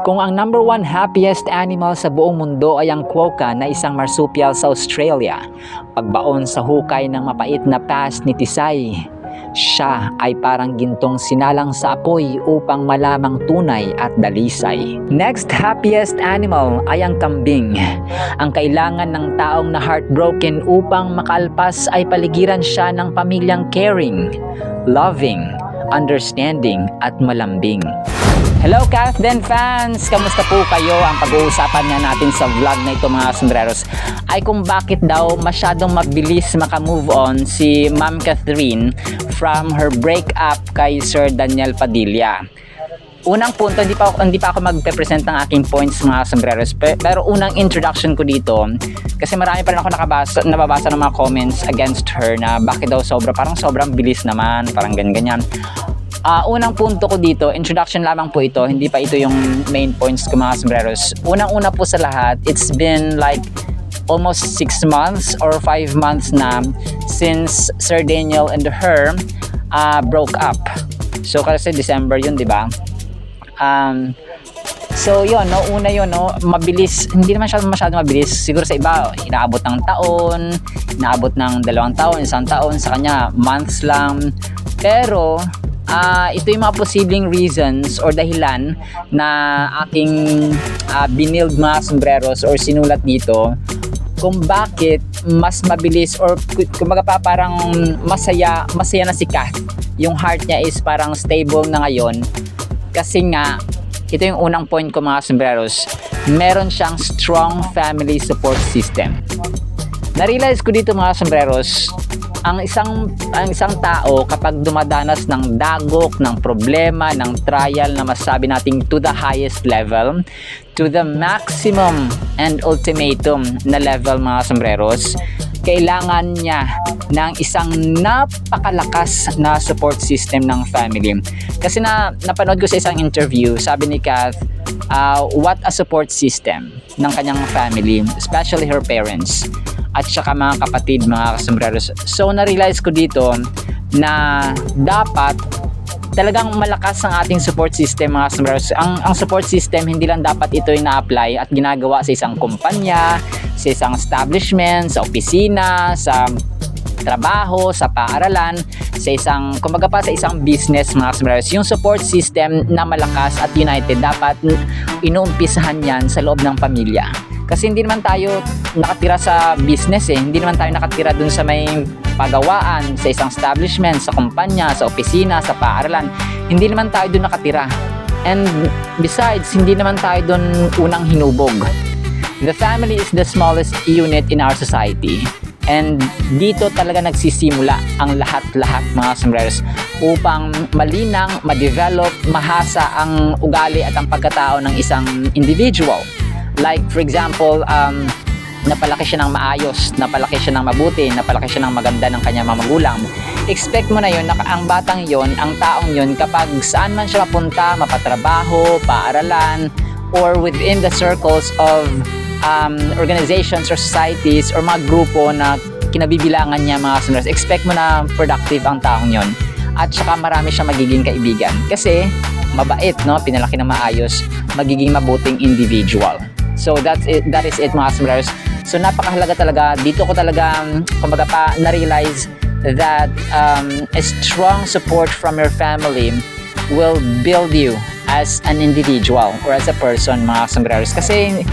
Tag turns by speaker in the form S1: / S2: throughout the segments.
S1: Kung ang number one happiest animal sa buong mundo ay ang quokka na isang marsupial sa Australia, pagbaon sa hukay ng mapait na past ni Tisay, siya ay parang gintong sinalang sa apoy upang malamang tunay at dalisay. Next happiest animal ay ang kambing. Ang kailangan ng taong na heartbroken upang makalpas ay paligiran siya ng pamilyang caring, loving, understanding at malambing. Hello Kathden fans! Kamusta po kayo? Ang pag-uusapan nga natin sa vlog na ito mga sombreros ay kung bakit daw masyadong mabilis makamove on si Ma'am Catherine from her breakup kay Sir Daniel Padilla. Unang punto, hindi pa ako magpe-present ng aking points mga sombreros, pero unang introduction ko dito, kasi marami pa rin ako nababasa ng mga comments against her na bakit daw parang sobrang bilis naman, parang ganyan. Unang punto ko dito, introduction lamang po ito, hindi pa ito yung main points ko mga sombreros. Unang-una po sa lahat, it's been like almost 6 months or 5 months na since Sir Daniel and her broke up. So kasi December yun, di ba? So yun, no, una yun, no, mabilis, hindi naman siya masyadong mabilis. Siguro sa iba, inaabot ng taon, inaabot ng 2 taon, 1 taon, sa kanya, months lang. Pero, ito yung mga posibleng reasons or dahilan na aking binild mga sombreros or sinulat dito kung bakit mas mabilis or kumbaga pa parang masaya na si Kath. Yung heart niya is parang stable na ngayon kasi nga ito yung unang point ko mga sombreros, meron siyang strong family support system. Na-realize ko dito mga sombreros, ang isang tao kapag dumadanas ng dagok, ng problema, ng trial na masabi nating to the highest level, to the maximum and ultimatum na level mga sombreros, kailangan niya ng isang napakalakas na support system ng family. Kasi napanood ko sa isang interview, sabi ni Kath, what a support system ng kanyang family, especially her parents at saka mga kapatid, mga sombreros. So na-realize ko dito na dapat talagang malakas ang ating support system mga sombreros. Ang support system hindi lang dapat ito ina-apply at ginagawa sa isang kumpanya, sa isang establishment, sa opisina, sa trabaho, sa paaralan, sa isang, kumbaga pa sa isang business mga sombreros. Yung support system na malakas at united, dapat inuumpisahan yan sa loob ng pamilya. Kasi hindi naman tayo nakatira sa business hindi naman tayo nakatira dun sa may pagawaan, sa isang establishment, sa kumpanya, sa opisina, sa paaralan. Hindi naman tayo dun nakatira. And besides, hindi naman tayo dun unang hinubog. The family is the smallest unit in our society. And dito talaga nagsisimula ang lahat-lahat mga sombreros upang malinang, ma-develop, mahasa ang ugali at ang pagkatao ng isang individual. Like for example, napalaki siya ng maayos, napalaki siya ng mabuti, napalaki siya ng maganda ng kanyang mga magulang. Expect mo na yun na ang batang yon, ang taong yon, kapag saan man siya mapunta, mapatrabaho, paaralan, or within the circles of organizations or societies or mga grupo na kinabibilangan niya mga sombreros, expect mo na productive ang taong yon. At saka marami siya magiging kaibigan. Kasi mabait, no? Pinalaki na maayos, magiging mabuting individual. So that is it mga sombreros. So napakahalaga talaga, dito ko talaga kumbaga pa na-realize that a strong support from your family will build you as an individual or as a person mga sombreros. Kasi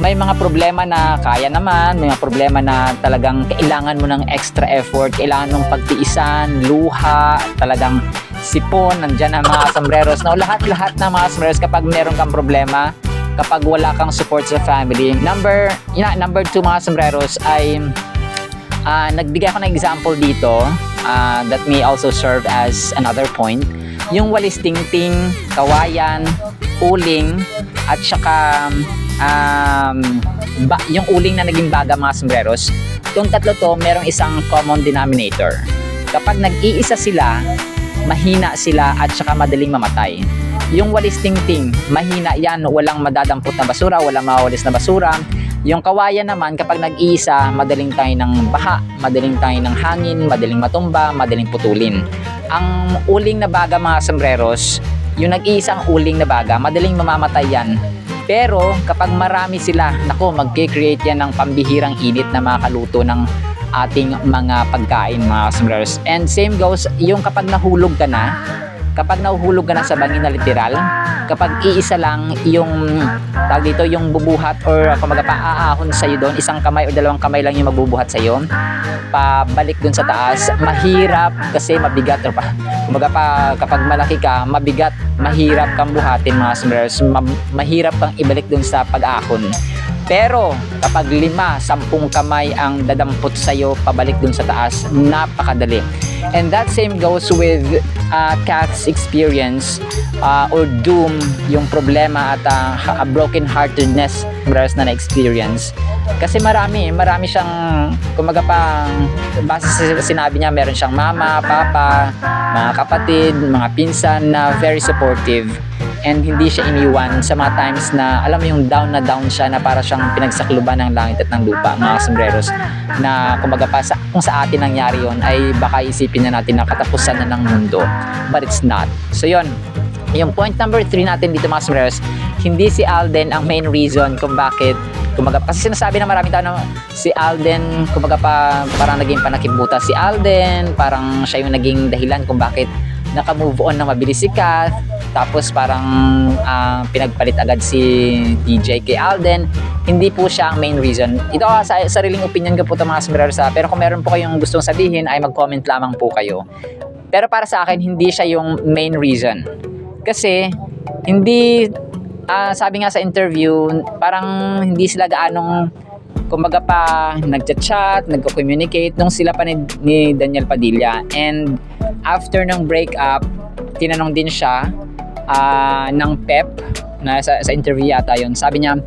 S1: may mga problema na kaya naman, may mga problema na talagang kailangan mo ng extra effort, kailangan mong pagtiisan, luha, talagang sipon, nandyan ang mga sombreros. No, lahat-lahat na mga sombreros kapag meron kang problema, kapag wala kang support sa family. Number 2 mga sombreros ay nagbigay ako ng example dito that may also serve as another point. Yung walis tingting, kawayan, uling, at saka yung uling na naging baga mga sombreros. Itong tatlo to, merong isang common denominator. Kapag nag-iisa sila, mahina sila at saka madaling mamatay. Yung walis tingting, mahina yan, walang madadampot na basura, walang mawawalis na basura. Yung kawayan naman, kapag nag-iisa, madaling tayo ng baha, madaling tayo ng hangin, madaling matumba, madaling putulin. Ang uling na baga mga sombreros, yung nag-iisang uling na baga, madaling mamamatay yan. Pero kapag marami sila, nako, mag-create yan ng pambihirang init na makaluto ng ating mga pagkain, mga sombreros. And same goes yung kapag nahulog ka na, sa bangin na literal, kapag iisa lang yung tawag dito, yung bubuhat or kumaga pa-aahon sa'yo doon, isang kamay o dalawang kamay lang yung magbubuhat sa'yo, pabalik dun sa taas, mahirap kasi mabigat or kumaga pa kapag malaki ka, mabigat, mahirap kang buhatin, mga sombreros, mahirap kang ibalik dun sa pag-ahon. Pero kapag 5-10 kamay ang dadampot sa'yo pabalik dun sa taas, napakadali. And that same goes with Kath's experience or doom, yung problema at broken heartedness na na-experience. Kasi marami siyang, kumaga pa, base sa sinabi niya, meron siyang mama, papa, mga kapatid, mga pinsan na very supportive. And hindi siya iniwan sa mga times na alam mo yung down na down siya, na para siyang pinagsakluban ng langit at ng lupa, mga sombreros, na kumbaga pa kung sa atin nangyari yon ay baka isipin na natin na katapusan na ng mundo, but it's not. So yon, yung point number 3 natin dito, mga sombreros, hindi si Alden ang main reason kung bakit, kumbaga, kasi sinasabi na maraming tao na si Alden, kumbaga pa parang naging panakibuta si Alden, parang siya yung naging dahilan kung bakit naka-move on na mabilis si Kath. Tapos parang pinagpalit agad si DJ kay Alden. Hindi po siya ang main reason. Ito sa sariling opinion ko po ito, mga sombreros, pero kung meron po kayong gustong sabihin ay mag-comment lamang po kayo. Pero para sa akin, hindi siya yung main reason. Kasi hindi, sabi nga sa interview, parang hindi sila gaanong, kumbaga pa, nagchat-chat, nagko-communicate nung sila pa ni Daniel Padilla. And after ng breakup, tinanong din siya ng Pep na sa interview yata yun. Sabi niya,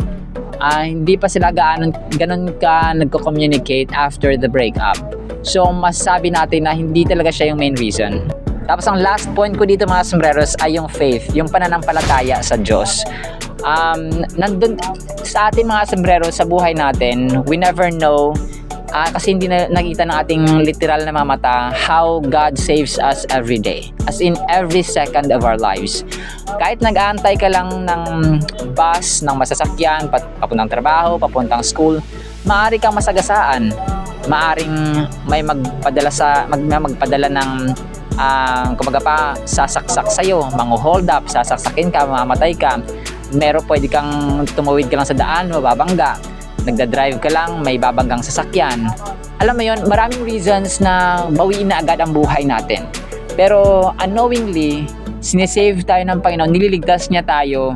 S1: hindi pa sila ganun ka nagko-communicate after the breakup. So masasabi natin na hindi talaga siya yung main reason. Tapos ang last point ko dito, mga sombreros, ay yung faith, yung pananampalataya sa Diyos. Nandun sa atin, mga sombreros, sa buhay natin, we never know, kasi hindi na nakita ng ating literal na mga mata how God saves us every day, as in every second of our lives. Kahit nag-aantay ka lang ng bus, ng masasakyan, papuntang trabaho, papuntang school, maaari kang masagasaan, maaring may magpadala ng kumbaga pa, sasaksak sa'yo, hold up, sasaksakin ka, mamamatay ka. Pwede kang tumawid ka lang sa daan, mababangga. Nagda-drive ka lang, may babanggang sasakyan. Alam mo yon, maraming reasons na bawiin na agad ang buhay natin. Pero unknowingly, sinesave tayo ng Panginoon, nililigtas niya tayo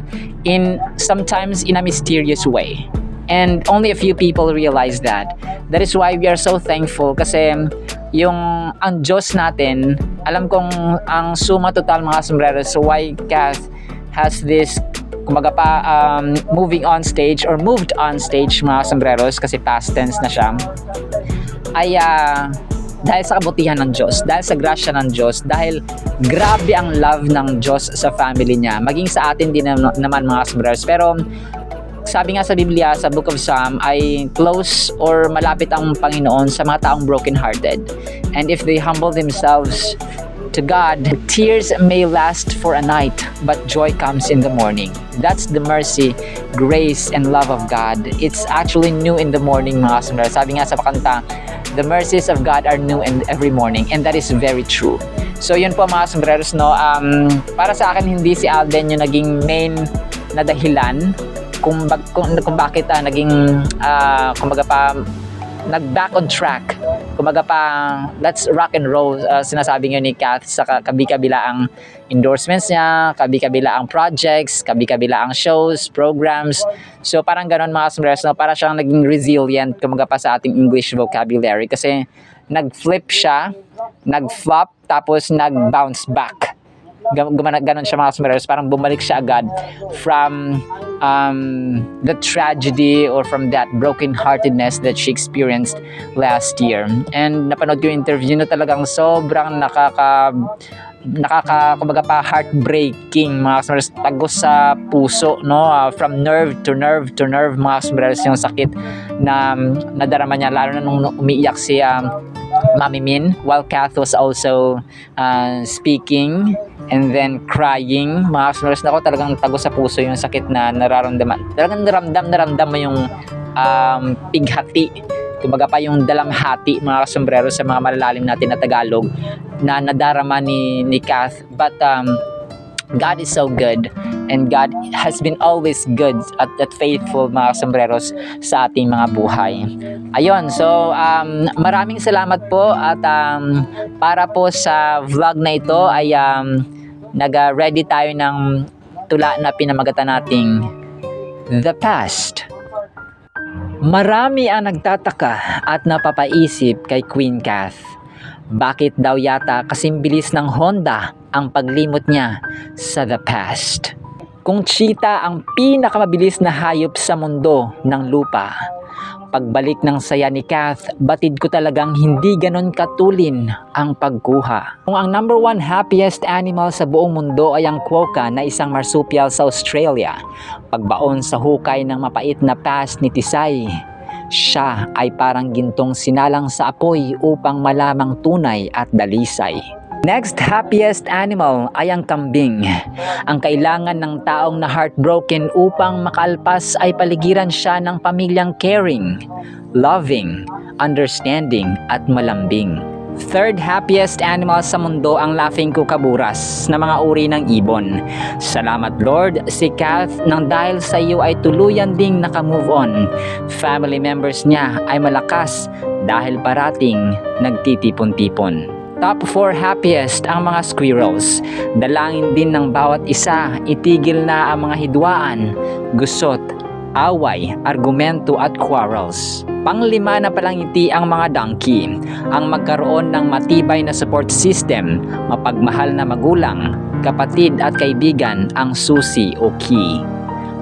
S1: sometimes in a mysterious way. And only a few people realize that. That is why we are so thankful, kasi ang Diyos natin, alam kong ang suma total, mga sombreros, so why Kath has this, kumaga pa, moved on stage, mga sombreros, kasi past tense na siya, ay dahil sa kabutihan ng Diyos, dahil sa grasya ng Diyos, dahil grabe ang love ng Diyos sa family niya, maging sa atin din naman, mga sombreros. Pero sabi nga sa Biblia, sa Book of Psalm, ay close or malapit ang Panginoon sa mga taong broken-hearted. And if they humble themselves to God, tears may last for a night, but joy comes in the morning. That's the mercy, grace, and love of God. It's actually new in the morning, mga sombreros. Sabi nga sa pakanta, the mercies of God are new every morning. And that is very true. So yun po, mga sombreros, no? Para sa akin, hindi si Alden yung naging main na dahilan kung bakit naging kumbaga pa nag-back on track, kumbaga pa let's rock and roll, sinasabi nga ni Kath, sa kabi-kabila ang endorsements niya, kabi-kabila ang projects, kabi-kabila ang shows, programs. So parang ganon, mga sombreros, no? Para siyang naging resilient, kumbaga pa sa ating English vocabulary, kasi nag-flip siya, nag-flop, tapos nag-bounce back. Ganon siya, mga sombreros, parang bumalik siya agad from the tragedy or from that broken-heartedness that she experienced last year. And napanood ko yung interview na talagang sobrang kumbaga pa heartbreaking, mga sombreros, tagos sa puso, no? From nerve to nerve to nerve, mga sombreros, yung sakit na nadarama niya, lalo na nung umiiyak si Mami Min, while Kath was also speaking and then crying. Mga kasumbrero, ako talagang tago sa puso yung sakit na nararamdaman. Talagang naramdam mo yung pighati. Kumbaga pa yung dalamhati, mga kasumbrero, sa mga malalalim natin na Tagalog na nadarama ni Kath. But God is so good, and God has been always good at faithful, mga sombreros, sa ating mga buhay. Ayun, so maraming salamat po, at para po sa vlog na ito ay nag-ready tayo ng tula na pinamagatan nating The Past. Marami ang nagtataka at napapaisip kay Queen Kath. Bakit daw yata kasing bilis ng Honda ang paglimot niya sa the past? Kung cheetah ang pinakamabilis na hayop sa mundo ng lupa, pagbalik ng saya ni Kath, batid ko talagang hindi ganon katulin ang pagkuha. Kung ang number 1 happiest animal sa buong mundo ay ang quokka na isang marsupial sa Australia, pagbaon sa hukay ng mapait na past ni Tisay, siya ay parang gintong sinalang sa apoy upang malamang tunay at dalisay. Next happiest animal ay ang kambing. Ang kailangan ng taong na heartbroken upang makaalpas ay paligiran siya ng pamilyang caring, loving, understanding at malambing. Third happiest animal sa mundo ang laughing kookaburras na mga uri ng ibon. Salamat Lord, si Kath, nang dahil sa iyo ay tuluyan ding nakamove on. Family members niya ay malakas dahil parating nagtitipon-tipon. Top 4 happiest ang mga squirrels. Dalangin din ng bawat isa, itigil na ang mga hidwaan, gusot, away, argumento at quarrels. Panglima na palangiti ang mga donkey, ang magkaroon ng matibay na support system, mapagmahal na magulang, kapatid at kaibigan ang susi o key.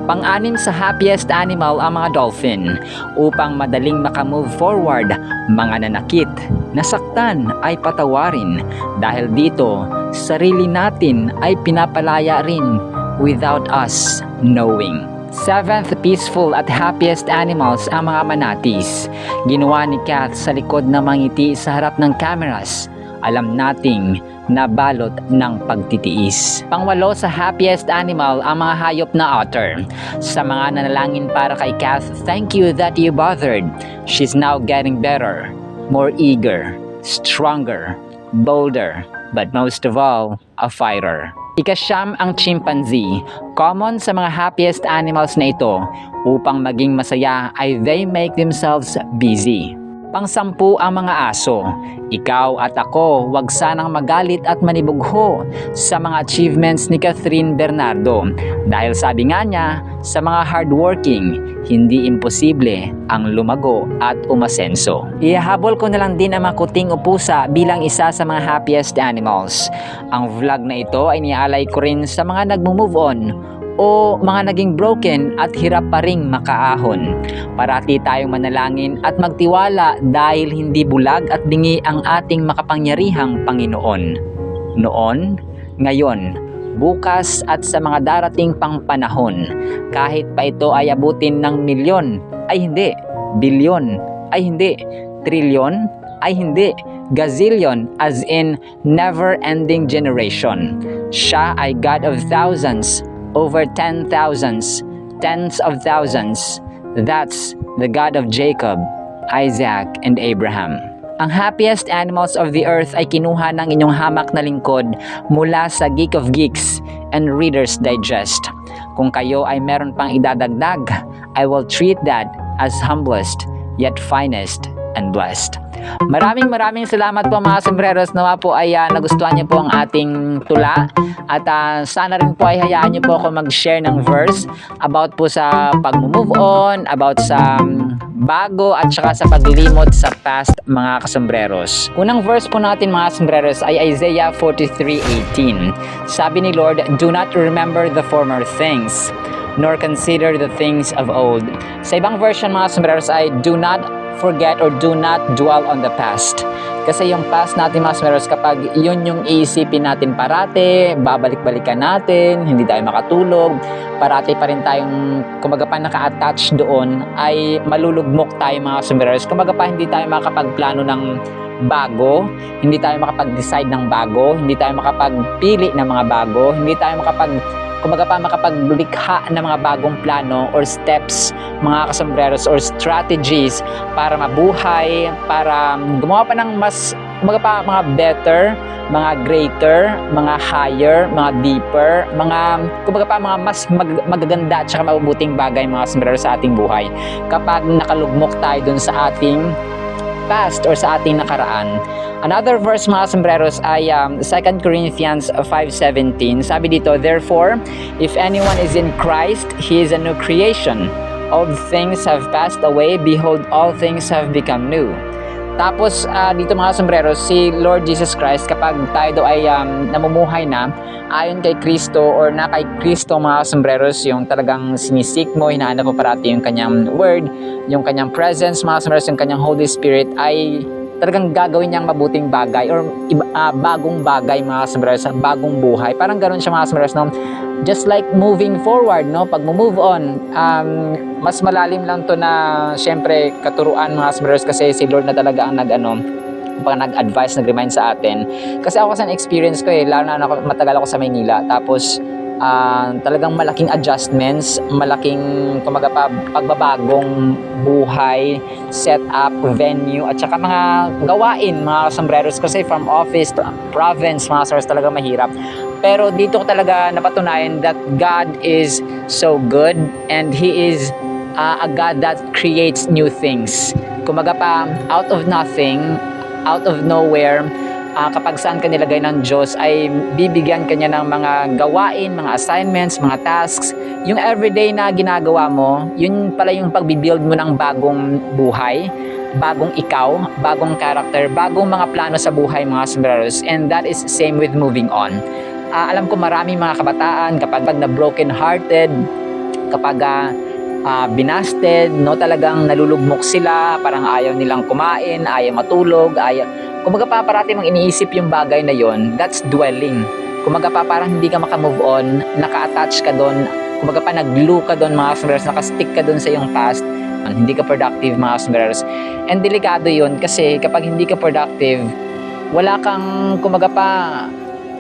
S1: Pang-anim sa happiest animal ang mga dolphin, upang madaling makamove forward, mga nanakit, nasaktan ay patawarin, dahil dito, sarili natin ay pinapalaya rin without us knowing. Seventh, peaceful at happiest animals ang mga manatees. Ginawa ni Kath sa likod na mangiti sa harap ng cameras. Alam nating nabalot ng pagtitiis. Pangwalo sa happiest animal ang mga hayop na otter. Sa mga nanalangin para kay Kath, thank you that you bothered. She's now getting better, more eager, stronger, bolder, but most of all, a fighter. Ika-siyam ang chimpanzee. Common sa mga happiest animals na ito. Upang maging masaya ay they make themselves busy. Pang-sampu ang mga aso. Ikaw at ako, wag sanang magalit at manibugho sa mga achievements ni Catherine Bernardo. Dahil sabi nga niya, sa mga hardworking, hindi imposible ang lumago at umasenso. Ihahabol ko na lang din ang mga kuting o pusa bilang isa sa mga happiest animals. Ang vlog na ito ay nialay ko rin sa mga nagmo-move on o mga naging broken at hirap pa ring makaahon. Parati tayong manalangin at magtiwala dahil hindi bulag at bingi ang ating makapangyarihang Panginoon. Noon, ngayon, bukas at sa mga darating pang panahon. Kahit pa ito ay abutin ng milyon, ay hindi. Bilyon, ay hindi. Trilyon, ay hindi. Gazillion, as in never-ending generation. Siya ay God of thousands, over 10,000s, tens of thousands. That's the God of Jacob, Isaac, and Abraham. Ang happiest animals of the earth ay kinuha ng inyong hamak na lingkod mula sa Geek of Geeks and Reader's Digest. Kung kayo ay meron pang idadagdag, I will treat that as humblest, yet finest, and blessed. Maraming salamat po mga sombreros. Nawa po ay nagustuhan niyo po ang ating tula, at sana rin po ay hayaan niyo po ako mag-share ng verse about po sa pag-move on, about sa bago at saka sa paglimot sa past, mga kasombreros. Unang verse po natin mga sombreros ay Isaiah 43:18. Sabi ni Lord, do not remember the former things, nor consider the things of old. Sa ibang version mga sombreros ay do not forget or do not dwell on the past. Kasi yung past natin mga sombreros, kapag yun yung iisipin natin parate, babalik-balikan natin, hindi tayo makatulog, parate pa rin tayong kumaga pa naka-attach doon, ay malulugmok tayo mga sombreros. Kumaga pa hindi tayo makapagplano ng bago, hindi tayo makapag-decide ng bago, hindi tayo makapagpili ng mga bago, hindi tayo makapaglikha ng mga bagong plano or steps, mga kasombreros, or strategies para mabuhay, para gumawa pa ng mga better, mga greater, mga higher, mga deeper, mga mas magaganda at saka mabubuting bagay, mga kasombreros, sa ating buhay kapag nakalugmok tayo dun sa ating past or sa ating nakaraan. Another verse, mga sombreros, ay 2 Corinthians 5:17. Sabi dito, "Therefore, if anyone is in Christ, he is a new creation. Old things have passed away, behold, all things have become new." Tapos dito, mga sombreros, si Lord Jesus Christ, kapag tayo daw ay namumuhay na ayon kay Kristo or na kay Kristo, mga sombreros, yung talagang sinisik mo, hinahanap mo parati yung kanyang word, yung kanyang presence, mga sombreros, yung kanyang Holy Spirit, ay talagang gagawin niyang mabuting bagay or bagong bagay, mga sombreros, bagong buhay. Parang ganoon siya, mga sombreros, no? Just like moving forward, no? Pag move on, mas malalim lang to na syempre katuruan, mga sombreros, kasi si Lord na talaga ang nag-advise, nag-remind sa atin. Kasi ako kasi experience ko lalo na matagal ako sa Maynila. Tapos talagang malaking adjustments, malaking pagbabagong buhay, setup, venue, at saka mga gawain, mga sombreros, kasi from office, province, mga sombreros, talaga mahirap. Pero dito ko talaga napatunayan that God is so good and He is a God that creates new things. Kumaga pa, out of nothing, out of nowhere, kapag saan ka nilagay ng Diyos, ay bibigyan ka niya ng mga gawain, mga assignments, mga tasks. Yung everyday na ginagawa mo, yun pala yung pagbibuild mo ng bagong buhay, bagong ikaw, bagong character, bagong mga plano sa buhay, mga sombreros. And that is same with moving on. Alam ko maraming mga kabataan kapag na broken hearted, kapag binasted, no, talagang nalulugmok sila, parang ayaw nilang kumain, ayaw matulog, kumaga pa parati mong iniisip yung bagay na yon, that's dwelling. Kumaga pa parang hindi ka makamove on, naka-attach ka doon, kumaga pa nag-glue ka doon, mga sombreros, naka-stick ka doon sa iyong past, hindi ka productive, mga sombreros. And delikado yon kasi kapag hindi ka productive, wala kang, kumaga pa,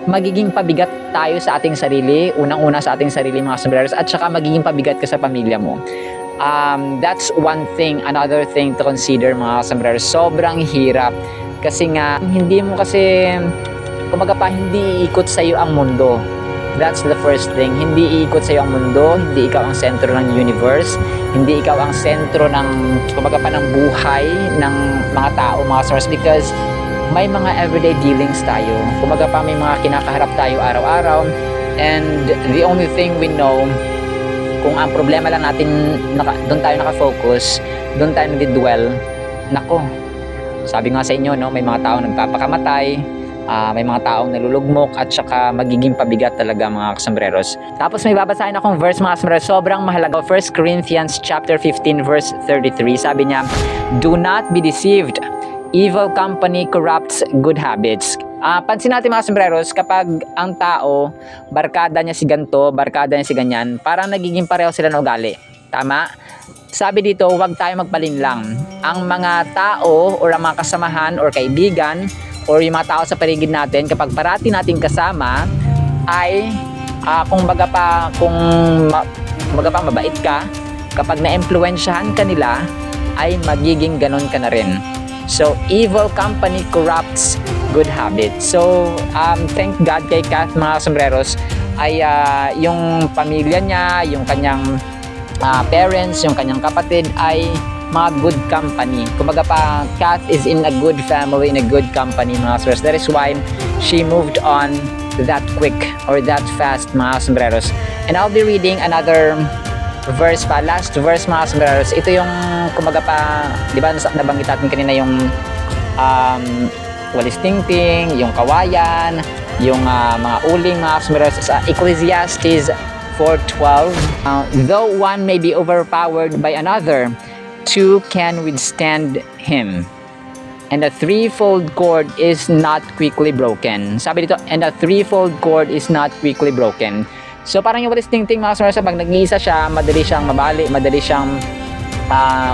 S1: magiging pabigat tayo sa ating sarili, unang-una sa ating sarili, mga sombreros, at saka magiging pabigat ka sa pamilya mo. That's one thing. Another thing to consider, mga sombreros, sobrang hirap kasi nga hindi mo kasi, kumaga pa, hindi iikot sa iyo ang mundo. That's the first thing. Hindi iikot sa iyo ang mundo, hindi ikaw ang sentro ng universe, hindi ikaw ang sentro ng, kumaga pa, ng buhay ng mga tao, mga sombreros, because may mga everyday dealings tayo. Kumaga pa, may mga kinakaharap tayo araw-araw, and the only thing we know, kung ang problema lang natin, doon tayo nakafocus, doon tayo nagdi-dwell, nako, sabi nga sa inyo, no, may mga taong nagpapakamatay, may mga taong nalulugmok, at saka magiging pabigat talaga, mga sombreros. Tapos may babasahin akong verse, mga sombreros, sobrang mahalaga. 1 Corinthians chapter 15 verse 33, sabi niya, "Do not be deceived. Evil company corrupts good habits." Pansin natin, mga sombreros, kapag ang tao, barkada niya si ganto, barkada niya si ganyan, parang nagiging pareho sila ng ugali. Tama? Sabi dito, huwag tayo magpalinlang. Ang mga tao or ang mga kasamahan or kaibigan or yung mga tao sa paligid natin, kapag parati nating kasama, ay kung mabait ka, kapag na-impluwensyahan ka nila, ay magiging ganon ka na rin. So, evil company corrupts good habits. So, thank God kay Kath, mga sombreros, ay yung pamilya niya, yung kanyang parents, yung kanyang kapatid, ay mga good company. Kumbaga pa, Kath is in a good family, in a good company, mga sombreros. That is why she moved on that quick or that fast, mga sombreros. And I'll be reading another verse pa, last verse, mga sombreros. Ito yung, kumaga pa, di ba nabanggit natin kanina yung walis tingting, yung kawayan, yung mga uling, mga sombreros, sa Ecclesiastes 4:12. Though one may be overpowered by another, two can withstand him. And a threefold cord is not quickly broken. Sabi dito, and a threefold cord is not quickly broken. So parang yung walis tingting, mga sombreros, pag nag-iisa siya, madali siyang mabali, madali siyang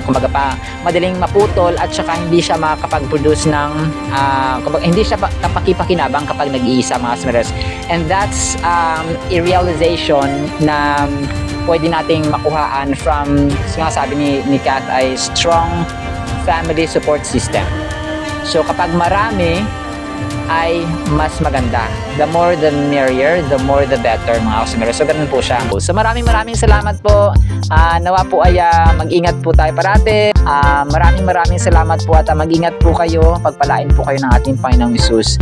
S1: kumbaga pa madaling maputol at saka hindi siya makakapag-produce ng kumbaga, hindi siya kapakipakinabang kapag nag-iisa mga smeros. And that's a realization na pwede nating makuhaan from sabi ni Kat ay strong family support system. So kapag marami ay mas maganda. The more the merrier, the more the better mga kasumero. So ganun po siya. So maraming salamat po. Nawa po ay mag-ingat po tayo parati. Maraming salamat po at mag-ingat po kayo. Pagpalain po kayo ng ating Panginoong Hesus.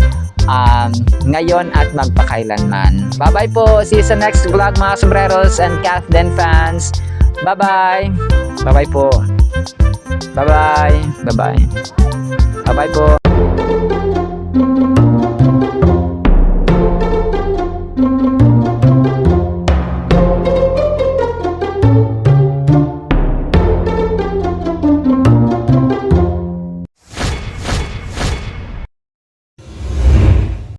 S1: Ngayon at magpakailanman. Bye-bye po. See you sa next vlog mga sombreros and Kath Den fans. Bye-bye. Bye-bye po. Bye-bye. Bye-bye. Bye-bye po.